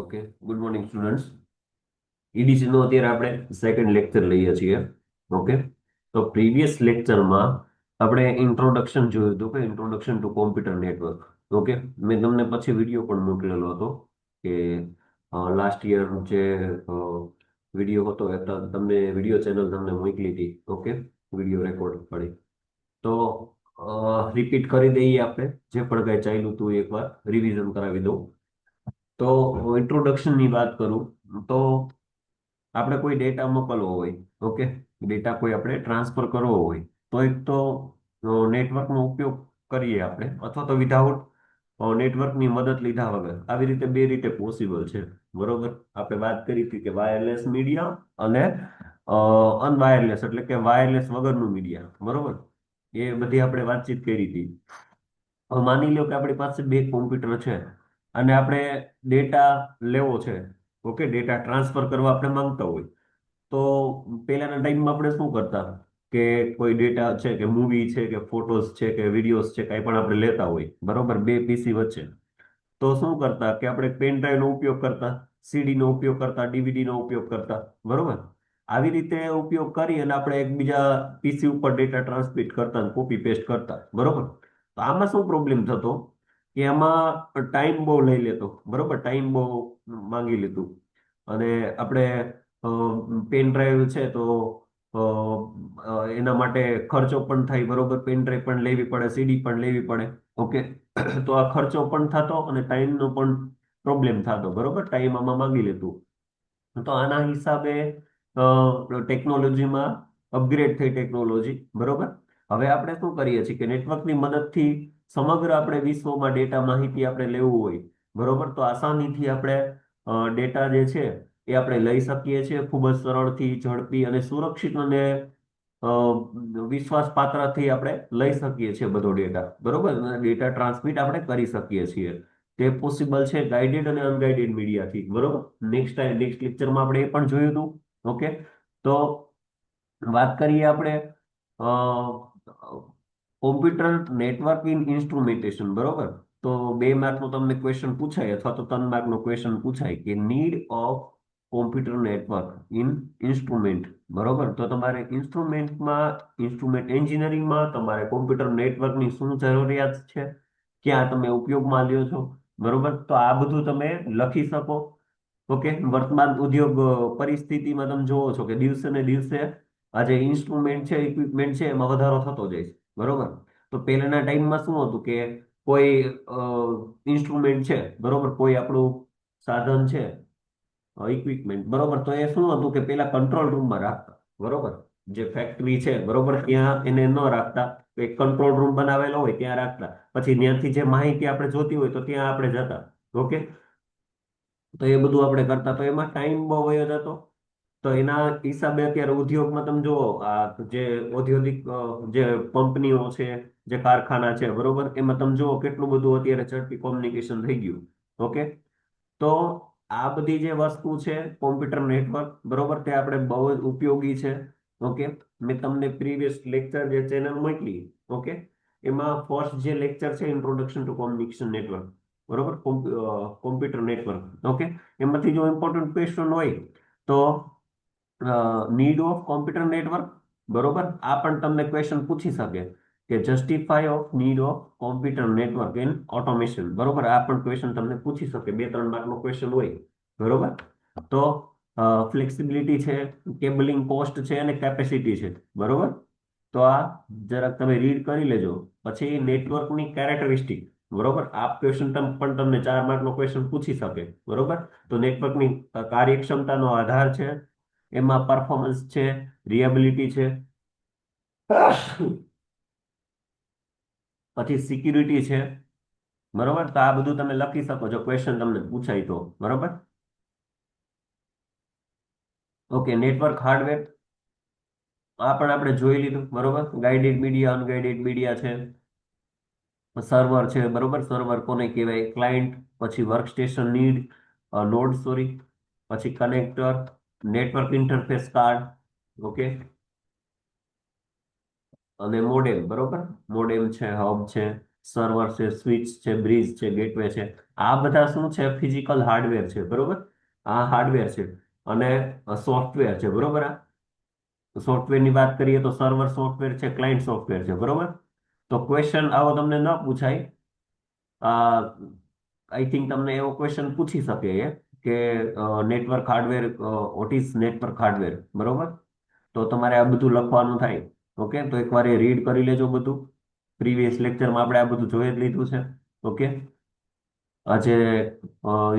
Okay, good morning students. EDC નો અત્યારે આપણે સેકન્ડ લેક્ચર લઈએ છીએ. ઓકે, તો પ્રીવિયસ લેક્ચરમાં આપણે ઇન્ટ્રોડક્શન જોયું હતું કે introduction to computer network. Okay, મેં તમને પછી વિડીયો પણ મોકલેલો હતો કે લાસ્ટ યર જે વિડીયો હતો એ તમને વિડીયો ચેનલ તમને મોકલી હતી. ઓકે, વિડીયો રેકોર્ડ કરી તો રિપીટ કરી દઈએ આપણે જે પણ કાંઈ ચાલ્યું હતું એકવાર રિવિઝન કરાવી દઉં. તો ઇન્ટ્રોડક્શનની વાત કરું તો આપણે કોઈ ડેટા મોકલવો હોય, ઓકે, ડેટા કોઈ આપણે ટ્રાન્સફર કરવો હોય તો એક તો નેટવર્કનો ઉપયોગ કરીએ આપણે, અથવા તો વિધાઉટ નેટવર્કની મદદ લીધા વગર. આવી રીતે બે રીતે પોસિબલ છે. બરોબર, આપણે વાત કરી હતી કે વાયરલેસ મીડિયા અને અનવાયરલેસ એટલે કે વાયરલેસ વગરનું મીડિયા. બરોબર, એ બધી આપણે વાતચીત કરી હતી. હવે માની લો કે આપણી પાસે બે કોમ્પ્યુટર છે અને આપણે ડેટા લેવો છે. ઓકે, ડેટા ટ્રાન્સફર કરવા આપણે માંગતા હોય તો પહેલાના ટાઈમમાં આપણે શું કરતા કે કોઈ ડેટા છે કે મૂવી છે કે ફોટોઝ છે કે વિડીયોઝ છે કાંઈ પણ આપણે લેતા હોય, બરોબર, બે પીસી વચ્ચે, તો શું કરતા કે આપણે પેન ડ્રાઈવ નો ઉપયોગ કરતા, સીડી નો ઉપયોગ કરતા, ડીવીડી નો ઉપયોગ કરતા. બરોબર, આવી રીતે ઉપયોગ કરી અને આપણે એકબીજા પીસી ઉપર ડેટા ટ્રાન્સમિટ કરતા, કોપી પેસ્ટ કરતા. બરોબર, તો આમાં શું પ્રોબ્લેમ થતો કે આમાં ટાઈમ બહુ લઈ લેતો. બરોબર, ટાઈમ બહુ માંગી લીધું. અને આપણે પેન ડ્રાઈવ છે તો અ, એના માટે ખર્ચો પણ થાય. બરોબર, પેન ડ્રાઈવ પણ લેવી પડે, સીડી પણ લેવી પડે. ઓકે, તો આ ખર્ચો પણ થતો અને ટાઈમનો પણ પ્રોબ્લેમ થતો. બરોબર, ટાઈમ આમાં માંગી લેતું. તો આના હિસાબે ટેકનોલોજીમાં અપગ્રેડ થઈ ટેકનોલોજી. બરોબર, હવે આપણે શું કરીએ છીએ કે નેટવર્કની મદદથી સમગ્ર આપણે વિશ્વમાં ડેટા માહિતી આપણે લેવું હોય, બરોબર, તો આસાનીથી આપણે ડેટા જે છે એ આપણે લઈ શકીએ છીએ ખૂબ જ સરળથી, ઝડપી અને સુરક્ષિત અને અ, વિશ્વાસ પાત્રથી આપણે લઈ શકીએ છીએ બધો ડેટા. બરોબર, ડેટા ટ્રાન્સમિટ આપણે કરી શકીએ છીએ. તે પોસિબલ છે ગાઈડેડ અને અનગાઈડેડ મીડિયાથી. બરોબર, નેક્સ્ટ લેક્ચરમાં આપણે એ પણ જોયું હતું. ઓકે, તો વાત કરીએ આપણે કોમ્પ્યુટર નેટવર્ક ઇન ઇન્સ્ટ્રુમેન્ટેશન. બરોબર, તો 2 માર્કનો તમને ક્વેશ્ચન પૂછાય અથવા તો 3 માર્કનો ક્વેશ્ચન પૂછાય કે need of computer network in instrument. બરોબર, તો તમારે ઇન્સ્ટ્રુમેન્ટ એન્જિનિયરિંગમાં તમારે કોમ્પ્યુટર નેટવર્કની શું જરૂરિયાત છે, ક્યાં તમે ઉપયોગમાં લ્યો છો. બરોબર, તો આ બધું તમે લખી શકો. ઓકે, વર્તમાન ઉદ્યોગ પરિસ્થિતિમાં તમે જોવો છો કે દિવસે ને દિવસે આ જે ઇન્સ્ટ્રુમેન્ટ છે, ઇક્વિપમેન્ટ છે, એમાં વધારો થતો જાય છે. બરોબર, તો પહેલાના ટાઈમમાં શું હતું કે કોઈ ઇન્સ્ટ્રુમેન્ટ છે, બરોબર, કોઈ આપણું સાધન છે, ઇક્વિપમેન્ટ, બરોબર, તો એ શું હતું કે પેલા કંટ્રોલ રૂમમાં રાખતા. બરોબર, જે ફેક્ટરી છે, બરોબર, ત્યાં એને ન રાખતા, એક કંટ્રોલ રૂમ બનાવેલો હોય ત્યાં રાખતા. પછી ત્યાંથી જે માહિતી આપણે જોતી હોય તો ત્યાં આપણે જતા. ઓકે, તો એ બધું આપણે કરતા, તો એમાં ટાઈમ બહુ વયો જતો. તો એના હિસાબે અત્યારે ઉદ્યોગમાં તમે જુઓ આ જે ઔદ્યોગિક જે કંપનીઓ છે, જે કારખાના છે, બરોબર, એમાં તમે જુઓ કેટલું બધું અત્યારે ઝડપી કોમ્યુનિકેશન થઈ ગયું. ઓકે, તો આ બધી જે વસ્તુ છે કોમ્પ્યુટર નેટવર્ક, બરોબર, તે આપણે બહુ જ ઉપયોગી છે. ઓકે, મેં તમને પ્રીવિયસ લેક્ચર જે ચેનલ મોકલી, ઓકે, એમાં ફર્સ્ટ જે લેક્ચર છે ઇન્ટ્રોડક્શન ટુ કોમ્યુનિકેશન નેટવર્ક, બરોબર, કોમ્પ્યુટર નેટવર્ક. ઓકે, એમાંથી જો ઇમ્પોર્ટન્ટ ક્વેશ્ચન હોય તો નીડ ઓફ કોમ્પ્યુટર નેટવર્ક. બરોબર, આ પણ તમને ક્વેશ્ચન પૂછી શકે કે justify of need of computer network in automation. બરોબર, આ પણ ક્વેશ્ચન તમને પૂછી શકે, 2-3 માર્કનો ક્વેશ્ચન હોય. બરોબર, તો ફ્લેક્સિબિલિટી છે, કેબલિંગ કોસ્ટ છે અને કેપેસિટી છે. બરોબર, તો આ જરાક તમે રીડ કરી લેજો. પછી નેટવર્કની કેરેક્ટરિસ્ટિક. બરોબર, આ ક્વેશ્ચન પણ તમને 4 માર્કનો ક્વેશ્ચન પૂછી શકે. બરોબર, તો નેટવર્કની કાર્યક્ષમતાનો આધાર છે, એમાં પરફોર્મન્સ છે, રિએબિલિટી છે, પછી સિક્યુરિટી છે. બરોબર, તો આ બધું તમે લખી શકો છો ક્વેશ્ચન તમને પૂછાય તો. બરોબર, ઓકે, નેટવર્ક હાર્ડવેર આ પણ આપણે જોઈ લીધું. બરોબર, ગાઈડેડ મીડિયા, અનગાઈડેડ મીડિયા છે, સર્વર છે. બરોબર, સર્વર કોને કહેવાય, ક્લાયન્ટ, પછી વર્કસ્ટેશન નીડ, નોડ, સોરી, પછી connector, network interface card. Okay, અને મોડેમ. બરોબર, મોડેમ છે, હબ છે, સર્વર છે, સ્વિચ છે, બ્રિજ છે, ગેટવે છે, આ બધા શું છે? ફિઝિકલ હાર્ડવેર છે, બરોબર? આ હાર્ડવેર છે. અને સોફ્ટવેર છે, બરોબર? આ સોફ્ટવેર ની વાત કરીએ તો સર્વર સોફ્ટવેર છે, ક્લાયન્ટ સોફ્ટવેર છે, બરોબર? તો ક્વેશ્ચન આવો તમને ન પૂછાય. આઈ થિંક તમને એવો ક્વેશ્ચન પૂછી શકે એ કે network hardware, what is network hardware, બરોબર? તો તમારે આ બધું લખવાનું થાય. ઓકે, તો એકવાર એ રીડ કરી લેજો બધું. પ્રીવિયસ લેક્ચરમાં આપણે આ બધું જોઈ જ લીધું છે. ઓકે, આજે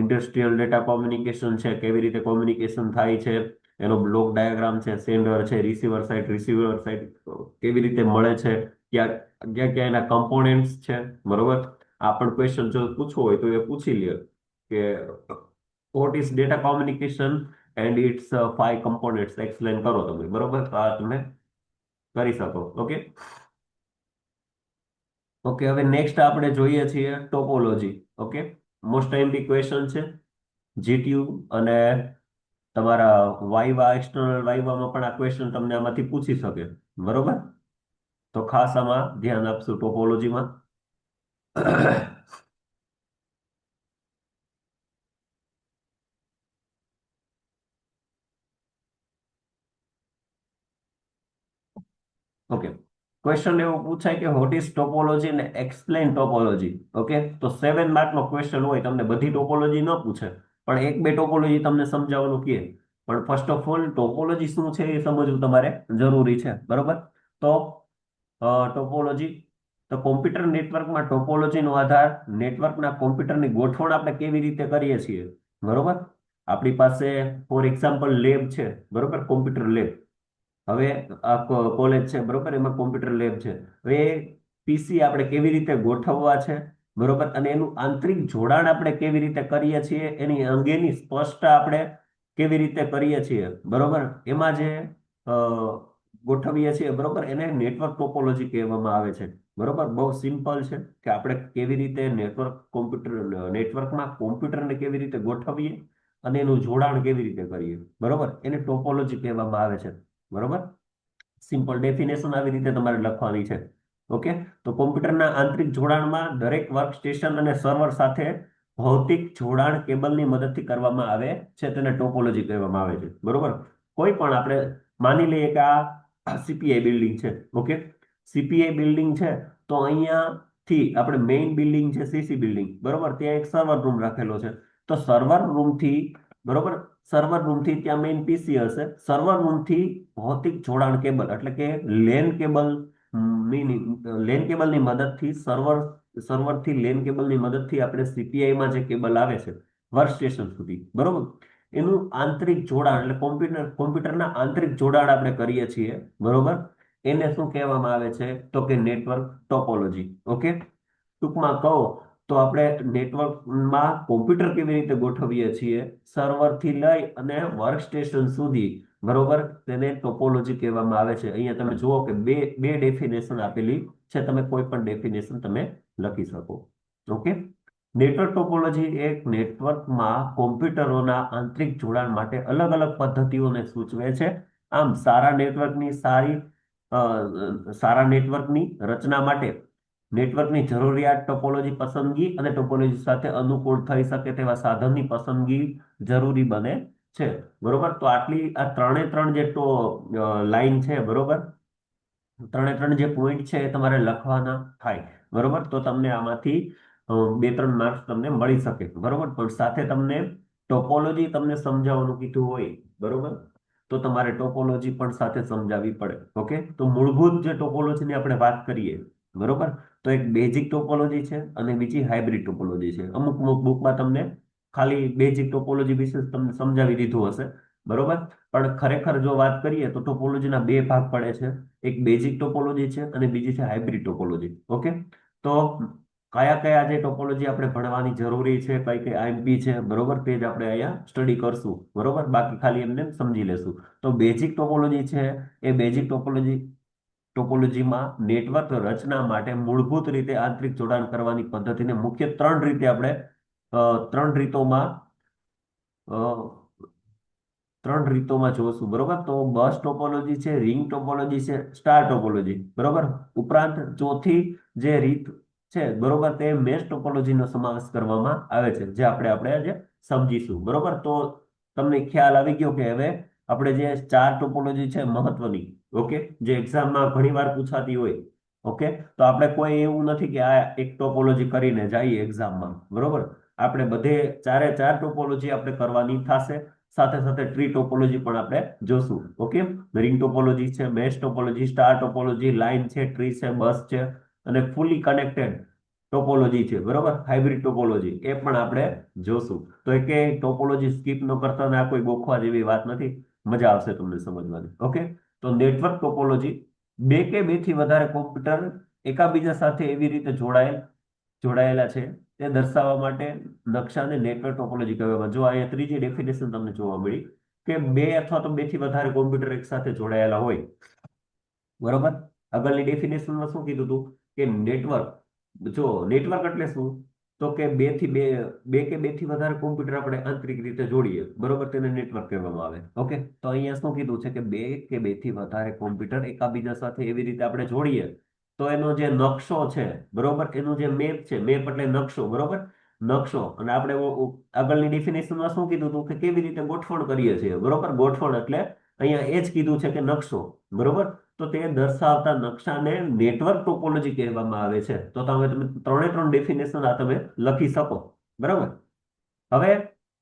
ઇન્ડસ્ટ્રીયલ ડેટા કોમ્યુનિકેશન છે, કેવી રીતે કોમ્યુનિકેશન થાય છે, એનો બ્લોક ડાયાગ્રામ છે, સેન્ડર છે, રિસીવર સાઇડ કેવી રીતે મળે છે, ક્યાં ક્યાં ક્યાં એના કમ્પોનેન્ટ્સ છે, બરોબર? આ પણ ક્વેશ્ચન જો પૂછવો હોય તો એ પૂછી લ્યો કે what is data communication and it's 5 components explain કરો તમે, બરોબર? તો આ તમે કરી શકો. ઓકે, ઓકે, હવે નેક્સ્ટ આપણે જોઈએ છીએ topology. Okay, most timely question છે જીટીયુ અને તમારા વાઇવા, એક્સટર્નલ વાઇવામાં પણ આ ક્વેશ્ચન તમને આમાંથી પૂછી શકે, બરોબર? તો ખાસ આમાં ધ્યાન આપશું ટોપોલોજીમાં. ઓકે, ક્વેશ્ચન એવું પૂછાય કે વોટ ઇઝ ટોપોલોજી અને એક્સપ્લેન ટોપોલોજી. ઓકે, તો 7 માર્કનો ક્વેશ્ચન હોય, તમને બધી ટોપોલોજી ન પૂછે, પણ એક બે ટોપોલોજી તમને સમજાવવાનું કહે. પણ ફર્સ્ટ ઓફ ઓલ ટોપોલોજી શું છે એ સમજવું તમારે જરૂરી છે, બરોબર? તો ટોપોલોજી, તો કોમ્પ્યુટર નેટવર્કમાં ટોપોલોજીનો આધાર નેટવર્કના કોમ્પ્યુટરની ગોઠવણ આપણે કેવી રીતે કરીએ છીએ, બરોબર? આપણી પાસે ફોર એક્ઝામ્પલ લેબ છે, બરોબર? Computer lab. હવે આ કોલેજ છે, બરોબર? એમાં કોમ્પ્યુટર લેબ છે. હવે પીસી આપણે કેવી રીતે ગોઠવવા છે, બરોબર? અને એનું આંતરિક જોડાણ આપણે કેવી રીતે કરીએ છીએ, એની અંગેની સ્પષ્ટતા આપણે કેવી રીતે કરીએ છીએ, બરોબર? એમાં જે અ, ગોઠવીએ છીએ, બરોબર, એને નેટવર્ક ટોપોલોજી કહેવામાં આવે છે. બરોબર, બહુ સિમ્પલ છે કે આપણે કેવી રીતે નેટવર્કમાં કોમ્પ્યુટરને કેવી રીતે ગોઠવીએ અને એનું જોડાણ કેવી રીતે કરીએ, બરોબર, એને ટોપોલોજી કહેવામાં આવે છે. બરોબર, સિમ્પલ ડેફિનેશન આવી રીતે તમારે લખવાની છે. ઓકે, તો કોમ્પ્યુટરના આંતરિક જોડાણમાં દરેક વર્ક સ્ટેશન અને સર્વર સાથે ભૌતિક જોડાણ કેબલની મદદથી કરવામાં આવે છે, તેને ટોપોલોજી કહેવામાં આવે છે. બરોબર, કોઈ પણ આપણે માની લઈએ કે આ સીપીઆઈ બિલ્ડિંગ છે. ઓકે, સીપીઆઈ બિલ્ડિંગ છે, તો અહીંયાથી આપણે મેઇન બિલ્ડિંગ છે સીસી બિલ્ડિંગ, બરોબર, ત્યાં એક સર્વર રૂમ રાખેલો છે. તો સર્વર રૂમથી, બરોબર, સર્વર રૂમથી ત્યાં મેઇન પીસી હશે. સર્વર રૂમથી ભૌતિક જોડાણ કેબલ એટલે કે લેન કેબલ લેન કેબલની મદદથી સર્વરથી લેન કેબલની મદદથી આપણે સીપીઆઈમાં જે કેબલ આવે છે વર્ક સ્ટેશન સુધી, બરોબર, એનું આંતરિક જોડાણ એટલે કોમ્પ્યુટરના આંતરિક જોડાણ આપણે કરીએ છીએ, બરોબર. એને શું કહેવામાં આવે છે? તો કે નેટવર્ક ટોપોલોજી. ઓકે, ટૂંકમાં કહો તો આપણે નેટવર્કમાં કોમ્પ્યુટર કેવી રીતે ગોઠવીએ છીએ સર્વરથી લઈ અને વર્ક સ્ટેશન સુધી, બરોબર, તેને ટોપોલોજી કહેવામાં આવે છે. અહીંયા તમે જુઓ કે બે બે ડેફિનેશન આપેલી છે, તમે કોઈ પણ ડેફિનેશન તમે લખી શકો. ઓકે, નેટવર્ક ટોપોલોજી એક નેટવર્કમાં કોમ્પ્યુટરોના આંતરિક જોડાણ માટે અલગ અલગ પદ્ધતિઓને સૂચવે છે. આમ અ, સારા નેટવર્કની રચના માટે નેટવર્કની જરૂરિયાત ટોપોલોજી પસંદગી અને ટોપોલોજી સાથે અનુકૂળ થઈ શકે તેવા સાધનની પસંદગી જરૂરી બને છે. બરોબર, તો આટલી આ ત્રણે ત્રણ જે લાઈન છે, બરોબર, ત્રણે ત્રણ જે પોઈન્ટ છે એ તમારે લખવાના થાય, બરોબર. તો તમને આમાંથી 2-3 માર્ક્સ તમને મળી શકે, બરોબર. પણ સાથે તમને ટોપોલોજી તમને સમજાવવાનું કીધું હોય, બરોબર, તો તમારે ટોપોલોજી પણ સાથે સમજાવવી પડે. ઓકે, તો મૂળભૂત જે ટોપોલોજીની આપણે વાત કરીએ, બરોબર, તો એક બેઝિક ટોપોલોજી છે અને બીજી હાઇબ્રિડ ટોપોલોજી છે. અમુક અમુક બુકમાં તમને ખાલી બેઝિક ટોપોલોજી વિશે તમને સમજાવી દીધું હશે, બરોબર. પણ ખરેખર જો વાત કરીએ તો ટોપોલોજીના બે ભાગ પડે છે. એક બેઝિક ટોપોલોજી છે અને બીજી છે હાઇબ્રિડ ટોપોલોજી. ઓકે, તો કયા કયા જે ટોપોલોજી આપણે ભણવાની જરૂરી છે, કઈ કઈ આઈએમપી છે, બરોબર, તે જ આપણે અહીંયા સ્ટડી કરશું, બરોબર. બાકી ખાલી એમને સમજી લેશું. તો બેઝિક ટોપોલોજી છે, એ બેઝિક ટોપોલોજીમાં નેટવર્ક રચના માટે મૂળભૂત રીતે આંતરિક જોડાણ કરવાની પદ્ધતિને મુખ્ય ત્રણ રીતે આપણે ત્રણ રીતોમાં અ, જોશું, બરોબર. તો બસ ટોપોલોજી છે, રિંગ ટોપોલોજી છે, સ્ટાર ટોપોલોજી, બરોબર. ઉપરાંત ચોથી જે રીત છે બરોબર, તે મેશ ટોપોલોજીનો સમાવેશ કરવામાં આવે છે, જે આપણે આજે સમજીશું બરોબર. તો તમને ખ્યાલ આવી ગયો કે હવે આપણે જે ચાર ટોપોલોજી છે મહત્વની, ઓકે, જે એક્ઝામમાં ઘણી વાર પૂછાતી હોય, ઓકે, તો આપણે કોઈ એવું નથી કે આ એક ટોપોલોજી કરીને જઈએ એક્ઝામમાં બરોબર. આપણે બધે ચારે ચાર ટોપોલોજી આપણે કરવાની થશે. સાથે સાથે ટ્રી ટોપોલોજી પણ આપણે જોશું, ઓકે. રિંગ ટોપોલોજી છે, mesh topology, star topology, line છે, ટ્રી છે, બસ છે, અને ફૂલી કનેક્ટેડ ટોપોલોજી છે બરોબર, હાઇબ્રિડ ટોપોલોજી, એ પણ આપણે જોશું. તો એ કે ટોપોલોજી સ્કીપ ન કરતા ને આ કોઈ ગોખવા જેવી વાત નથી, મજા આવશે તમને સમજવાની, ઓકે. તો નેટવર્ક ટોપોલોજી, બે કે બે થી વધારે કોમ્પ્યુટર એકાબીજા સાથે એવી રીતે જોડાયેલા છે તે દર્શાવવા માટે નકશાને નેટવર્ક ટોપોલોજી કહેવામાં. જો અહીંયા ત્રીજી ડેફિનેશન તમને જોવા મળી કે બે અથવા તો બે થી વધારે કોમ્પ્યુટર એક સાથે જોડાયેલા હોય બરોબર. આગળની ડેફિનેશનમાં શું કીધું હતું કે નેટવર્ક, જો નેટવર્ક એટલે શું, તો કે બે કે બે થી વધારે કોમ્પ્યુટર આપણે આંતરિક રીતે જોડીએ બરોબર, તેને નેટવર્ક કહેવામાં આવે, ઓકે. તો અહીંયા શું કીધું છે કે બે કે બે થી વધારે કોમ્પ્યુટર એકાબીજા સાથે એવી રીતે આપણે જોડીએ તો એનો જે નકશો છે બરોબર, એનું જે મેપ છે, મેપ એટલે નકશો બરોબર, નકશો. અને આપણે આગળની ડેફિનેશનમાં શું કીધું હતું કે કેવી રીતે ગોઠવણ કરીએ છીએ બરોબર, ગોઠવણ એટલે અહીંયા એ જ કીધું છે કે નકશો બરોબર. તો તે દર્શાવતા નકશાને નેટવર્ક ટોપોલોજી કહેવામાં આવે છે. તો તમે ત્રણે ત્રણ ડેફિનેશન આ તમે લખી શકો બરાબર. હવે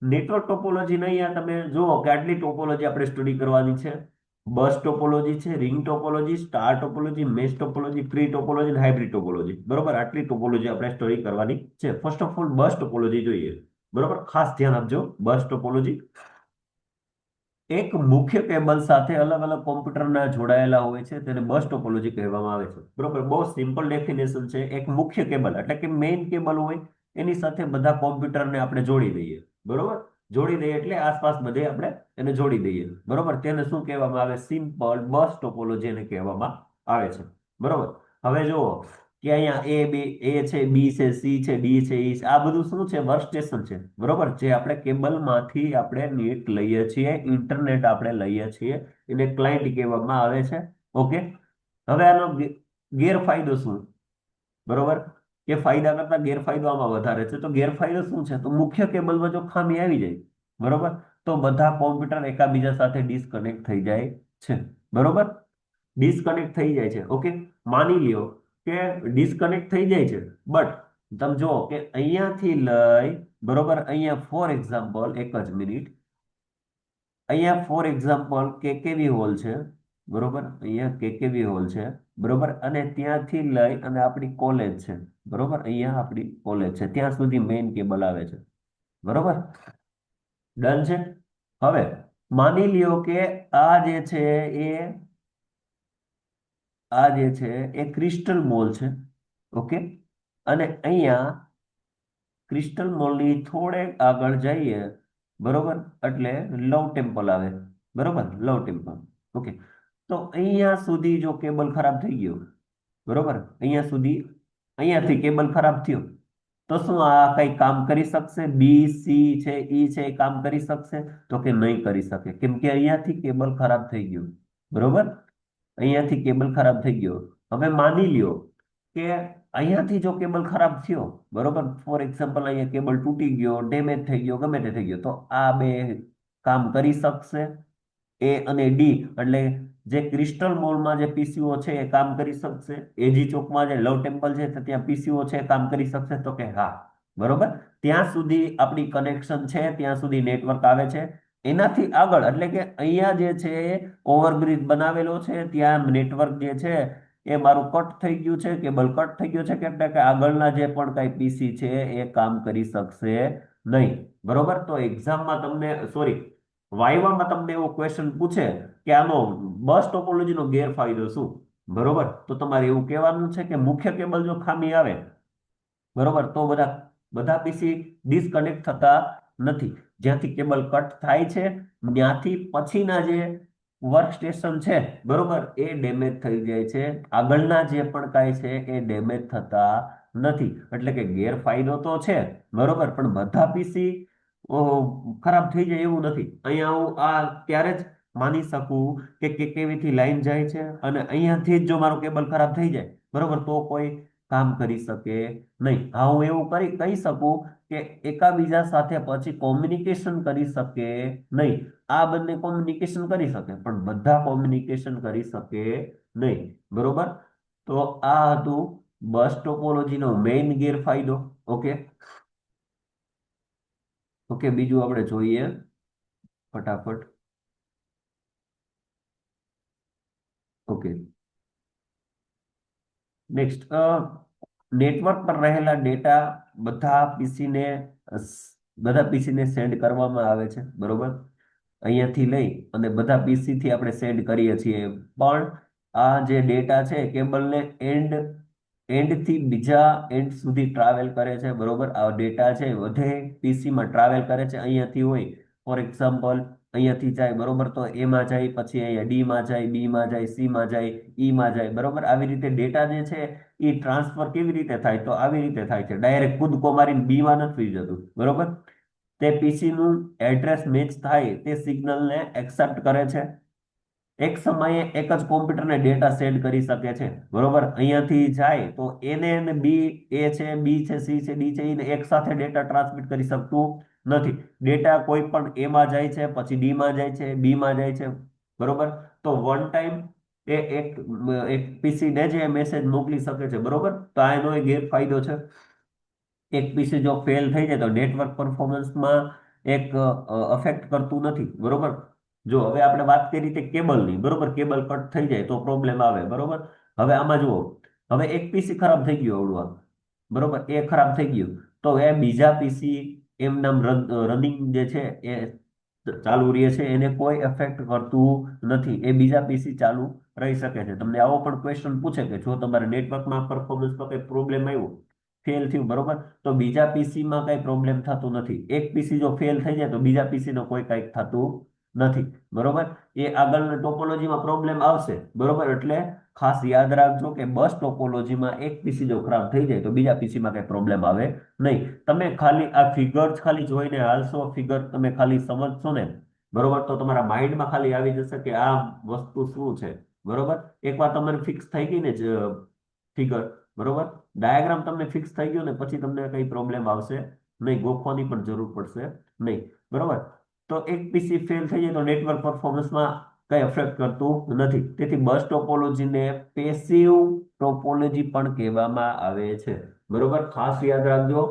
નેટવર્ક ટોપોલોજી નહીં, આ તમે જુઓ કે આટલી ટોપોલોજી આપણે સ્ટડી કરવાની છે. બસ ટોપોલોજી છે, ring topology, star topology, mesh topology, tree topology અને હાઇબ્રિડ ટોપોલોજી બરોબર. આટલી ટોપોલોજી આપણે સ્ટડી કરવાની છે. First of all bus topology જોઈએ બરોબર, ખાસ ધ્યાન આપજો. બસ ટોપોલોજી એક મુખ્ય કેબલ સાથે અલગ અલગ કોમ્પ્યુટરના જોડાયેલા હોય છે, તેને બસ ટોપોલોજી કહેવામાં આવે છે બરોબર. બહુ સિમ્પલ ડેફિનેશન છે. એક મુખ્ય કેબલ એટલે કે મેઇન કેબલ હોય, એની સાથે બધા કોમ્પ્યુટરને આપણે જોડી દઈએ બરોબર. જોડી દઈએ એટલે આસપાસ બધે આપણે એને જોડી દઈએ બરોબર. તેને શું કહેવામાં આવે? સિમ્પલ બસ ટોપોલોજી એને કહેવામાં આવે છે બરોબર. હવે જુઓ કે અહીંયા એ છે, બી છે, સી છે, ડી છે, ઈ છે, આ બધું શું છે? વર્ક સ્ટેશન છે બરોબર. જે આપણે કેબલમાંથી આપણે નેટ લઈએ છીએ, ઇન્ટરનેટ આપણે લઈએ છીએ, એને ક્લાયન્ટ કહેવામાં આવે છે, ઓકે. હવે આનો ગેરફાયદો શું બરોબર, કે ફાયદા કરતા ગેરફાયદો આમાં વધારે છે. તો ગેરફાયદો શું છે? તો મુખ્ય કેબલમાં જો ખામી આવી જાય બરોબર, તો બધા કોમ્પ્યુટર એકાબીજા સાથે ડિસ્કનેક્ટ થઈ જાય છે બરોબર. ડિસ્કનેક્ટ થઈ જાય છે, ઓકે. માની લ્યો કે ડિસ્કનેક્ટ થઈ જાય છે, બટ તમે જુઓ કે અહીંયાથી લઈ બરોબર, અહીંયા ફોર એક્ઝામ્પલ, એક જ મિનિટ, અહીંયા ફોર એક્ઝામ્પલ કેકેવી હોલ છે બરોબર, અહીંયા કેકેવી હોલ છે બરોબર, અને ત્યાંથી લઈ અને આપણી કોલેજ છે બરોબર, અહીંયા આપણી કોલેજ છે, ત્યાં સુધી મેઇન કેબલ આવે છે બરોબર. ડન છે. હવે માની લ્યો કે આ જે છે એ આ જે છે એ ક્રિસ્ટલ મોલ છે, ઓકે. અને અહીંયા ક્રિસ્ટલ મોલની થોડે આગળ જઈએ બરોબર, એટલે લવ ટેમ્પલ આવે બરોબર, લવ ટેમ્પલ, ઓકે. તો અહીંયા સુધી જો કેબલ ખરાબ થઈ ગયો બરોબર, અહીંયા સુધી, અહીંયાથી કેબલ ખરાબ થયો, તો શું આ કઈ કામ કરી શકશે? બી સી છે, ઈ છે, એ કામ કરી શકશે? તો કે નહીં કરી શકે, કેમ કે અહીંયાથી કેબલ ખરાબ થઈ ગયું બરોબર. અહીંયાથી કેબલ ખરાબ થઈ ગયો. હવે માની લ્યો કે અહીંયાથી જો કેબલ ખરાબ થયો બરોબર, ફોર એક્ઝામ્પલ અહીંયા કેબલ તૂટી ગયો, ડેમેજ થઈ ગયો, ગમે તે થઈ ગયો, તો આ બે કામ કરી શકશે? એ અને ડી એટલે જે ક્રિસ્ટલ મોલમાં જે પીસીઓ છે એ કામ કરી શકશે? એજી ચોકમાં જે લવ ટેમ્પલ છે તો ત્યાં પીસીઓ છે એ કામ કરી શકશે? તો કે હા બરોબર. ત્યાં સુધી આપણી કનેક્શન છે, ત્યાં સુધી નેટવર્ક આવે છે. એનાથી આગળ એટલે કે અહીંયા જે છે ઓવરબ્રિજ બનાવેલો છે, ત્યાં નેટવર્ક જે છે એ મારું કટ થઈ ગયું છે, કેબલ કટ થઈ ગયું છે, કેમ કે આગળના જે પણ કઈ પીસી છે એ કામ કરી શકશે નહીં બરોબર. તો એક્ઝામમાં તમને, સોરી, વાઇવામાં તમને એવો ક્વેશ્ચન પૂછે કે આનો બસ ટોપોલોજીનો ગેરફાયદો શું બરોબર, તો તમારે એવું કહેવાનું છે કે મુખ્ય કેબલ જો ખામી આવે બરોબર, તો બધા બધા પીસી ડિસ્કનેક્ટ થતા નથી. જ્યાંથી કેબલ કટ થાય છે ત્યાંથી પછીના જે વર્ક સ્ટેશન છે બરોબર, એ ડેમેજ થઈ જાય છે. આગળના જે પણ કાંઈ છે એ ડેમેજ થતા નથી. એટલે કે ગેરફાયદો તો છે બરોબર, પણ બધા પીસી ખરાબ થઈ જાય એવું નથી. અહીંયા હું આ ત્યારે જ માની શકું કે કેવી થી લાઈન જાય છે અને અહીંયાથી જ જો મારો કેબલ ખરાબ થઈ જાય બરોબર, તો કોઈ કામ કરી શકે નહીં. હા, હું એવું કહી શકું કે એકાબીજા સાથે પછી કોમ્યુનિકેશન કરી શકે નહીં. આ બંને કોમ્યુનિકેશન કરી શકે પણ બધા કોમ્યુનિકેશન કરી શકે નહીં. બરોબર. તો આ હતું બસ ટોપોલોજીનો મેઇન ગેરફાયદો. ઓકે. ઓકે, બીજું આપણે જોઈએ ફટાફટ. Okay, next. નેટવર્ક પર રહેલા ડેટા બધા પીસીને બધા પીસીને સેન્ડ કરવામાં આવે છે. બરોબર. અહીંયાથી લઈ અને બધા પીસી થી આપણે સેન્ડ કરીએ છીએ, પણ આ જે ડેટા છે કેબલને એન્ડ થી બીજા એન્ડ સુધી ટ્રાવેલ કરે છે. બરોબર. આ ડેટા છે વધે પીસી માં ટ્રાવેલ કરે છે. અહીંયાથી હોય ફોર એક્ઝામ્પલ અહીંયાથી જાય. બરોબર. તો એમાં જાય, પછી અહીંયા ડી માં જાય, બી માં જાય, સી માં જાય, ઈ માં જાય. બરોબર. આવી રીતે ડેટા જે છે એ ટ્રાન્સફર કેવી રીતે થાય? તો આવી રીતે થાય છે, ડાયરેક્ટ કૂદકો મારીને બી માં નથી જતું. બરોબર. તે પીસી નું એડ્રેસ મેચ થાય તે સિગ્નલને એક્સેપ્ટ કરે છે. એક સમયે એક જ કોમ્પ્યુટરને ડેટા સેન્ડ કરી શકે છે. બરોબર. અહીંયાથી જાય તો એને અને બી, એ છે, બી છે, સી છે, ડી છે, એને એક સાથે ડેટા ટ્રાન્સમિટ કરી શકતું નથી. ડેટા કોઈ પણ એમાં જાય છે, પછી ડી માં જાય છે, બી માં જાય છે. બરોબર. તો વન ટાઈમ એ એક પીસી ને જે મેસેજ મોકલી શકે છે. બરોબર. તો આ એનો એક ગેરફાયદો છે. એક પીસી જો ફેલ થઈ જાય તો નેટવર્ક પરફોર્મન્સમાં એક અફેક્ટ કરતું નથી. બરોબર. જો હવે આપણે વાત કરી રીતે કેબલની. બરોબર. કેબલ કટ થઈ જાય તો પ્રોબ્લેમ આવે. બરોબર. હવે આમાં જુઓ, હવે એક પીસી ખરાબ થઈ ગયું અવળું આ. બરોબર. એ ખરાબ થઈ ગયું તો એ બીજા પીસી એમ નામ રનિંગ જે છે એ ચાલુ રહે છે, એને કોઈ એફેક્ટ કરતું નથી. એ બીજા પીસી ચાલુ રહી શકે છે. તમને આવો પણ ક્વેશ્ચન પૂછે કે જો તમારે નેટવર્કમાં પરફોર્મન્સમાં કઈ પ્રોબ્લેમ આવ્યો, ફેલ થયું. બરોબર. તો બીજા પીસીમાં કઈ પ્રોબ્લેમ થતું નથી. એક પીસી જો ફેલ થઈ જાય તો બીજા પીસી નો કોઈ કઈક થતું નથી. બરોબર. એ આગળના ટોપોલોજીમાં પ્રોબ્લેમ આવશે. બરોબર. એટલે ખાસ યાદ રાખજો કે બસ ટોપોલોજીમાં એક પીસી જો ખરાબ થઈ જાય તો બીજા પીસીમાં કઈ પ્રોબ્લેમ આવે નહીં. તમે ખાલી આ ફિગર ખાલી જોઈને હાલશો, ફિગર તમે ખાલી સમજશો ને, બરોબર, તો તમારા માઇન્ડમાં ખાલી આવી જશે કે આ વસ્તુ શું છે. બરોબર. એકવાર તમારે ફિક્સ થઈ ગઈ ને ફિગર, બરોબર, ડાયાગ્રામ તમને ફિક્સ થઈ ગયો ને પછી તમને કઈ પ્રોબ્લેમ આવશે નહીં, ગોખવાની પણ જરૂર પડશે નહીં. બરોબર. તો એક પીસી ફેલ થઈ જાય તો નેટવર્ક પરફોર્મન્સમાં કઈ અફેક્ટ કરતું નથી. તેથી બસ ટોપોલોજીને પેસિવ ટોપોલોજી પણ કહેવામાં આવે છે. બરોબર. ખાસ યાદ રાખજો.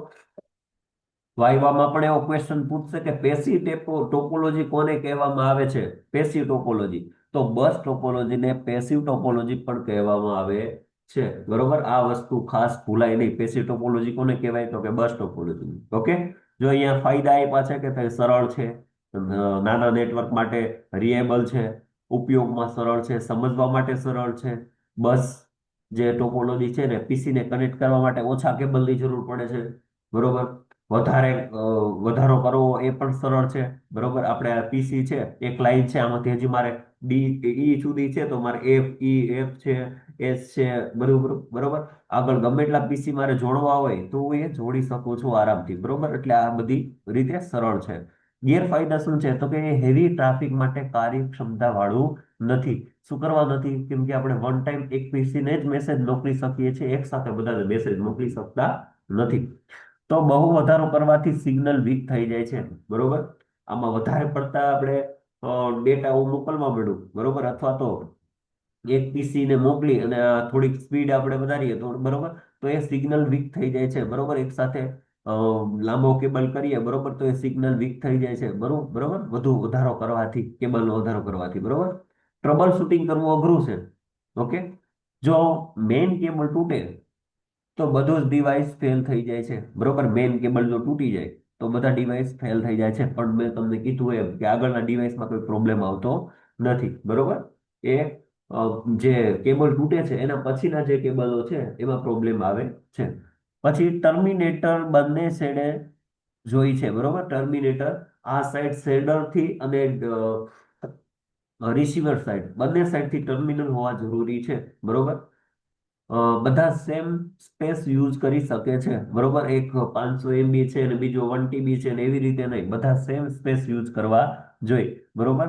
વાઇવામાં પણ એવો ક્વેશ્ચન પૂછશે કે પેસિવ ટોપોલોજી કોને કહેવામાં આવે છે? Passive topology. તો બસ ટોપોલોજીને પેસિવ ટોપોલોજી પણ કહેવામાં આવે છે. બરોબર. આ વસ્તુ ખાસ ભૂલાય નહીં. પેસિવ ટોપોલોજી કોને કહેવાય? તો કે બસ ટોપોલોજી. ઓકે. જો અહીંયા ફાયદા આપ્યા છે કે તે સરળ છે, નાના નેટવર્ક માટે રિએબલ છે, ઉપયોગમાં સરળ છે, સમજવા માટે સરળ છે. બસ જે ટોપોલોજી છે ને પીસી ને કનેક્ટ કરવા માટે ઓછા કેબલની જરૂર પડે છે. બરોબર. વધારે વધારો કરવો એ પણ સરળ છે. બરોબર. આપણે આ પીસી છે, એક લાઈન છે, આમાંથી હજી મારે ડી ઈ સુધી છે તો મારે એફ ઈ એફ છે, એસ છે. બરોબર. બરોબર. આગળ ગમે એટલા પીસી મારે જોડવા હોય તો હું એ જોડી શકું છું આરામથી. બરોબર. એટલે આ બધી રીતે સરળ છે. ગેરફાયદા શું છે? તો કે હેવી ટ્રાફિક માટે કાર્યક્ષમતા વાળું નથી. શું કરવા નથી? કેમ કે આપણે વન ટાઈમ એક પીસી ને જ મેસેજ મોકલી શકીએ છીએ, એક સાથે બધાને મેસેજ મોકલી શકતા નથી. તો બહુ વધારો કરવાથી સિગ્નલ વીક થઈ જાય છે. બરોબર. આમાં વધારે પડતા આપણે ડેટા મોકલવા માંડું. બરોબર. અથવા તો એક પીસી ને મોકલી અને થોડીક સ્પીડ આપણે વધારીએ તો, બરોબર, તો એ સિગ્નલ વીક થઈ જાય છે. બરોબર. એક સાથે લાંબો કેબલ કરીએ, બરોબર, તો એ સિગ્નલ વીક થઈ જાય છે. બરોબર. બરોબર. વધુ વધારો કરવાથી, કેબલનો વધારો કરવાથી. બરોબર. ટ્રબલ શૂટિંગ કરવું અઘરું છે. ઓકે. જો મેઇન કેબલ તૂટે તો બધું જ ડિવાઇસ ફેલ થઈ જાય છે. બરોબર. મેઇન કેબલ જો તૂટી જાય તો બધા ડિવાઇસ ફેલ થઈ જાય છે. પણ મેં તમને કીધું એમ કે આગળના ડિવાઇસમાં કોઈ પ્રોબ્લેમ આવતો નથી. બરોબર. એ જે કેબલ તૂટે છે એના પછીના જે કેબલો છે એમાં પ્રોબ્લેમ આવે છે. પછી ટર્મિનેટર બંને છેડે જોઈ છે. બરોબર. ટર્મિનેટર આ સાઈડ શેડર થી અને રિસીવર સાઈડ બંને સાઈડ થી ટર્મિનલ હોવા જરૂરી છે. બરોબર. બધા સેમ સ્પેસ યુઝ કરી શકે છે. બરોબર. એક 500 MB છે અને બીજો 1 TB છે ને એવી રીતે નહીં, બધા સેમ સ્પેસ યુઝ કરવા જોઈએ. બરોબર.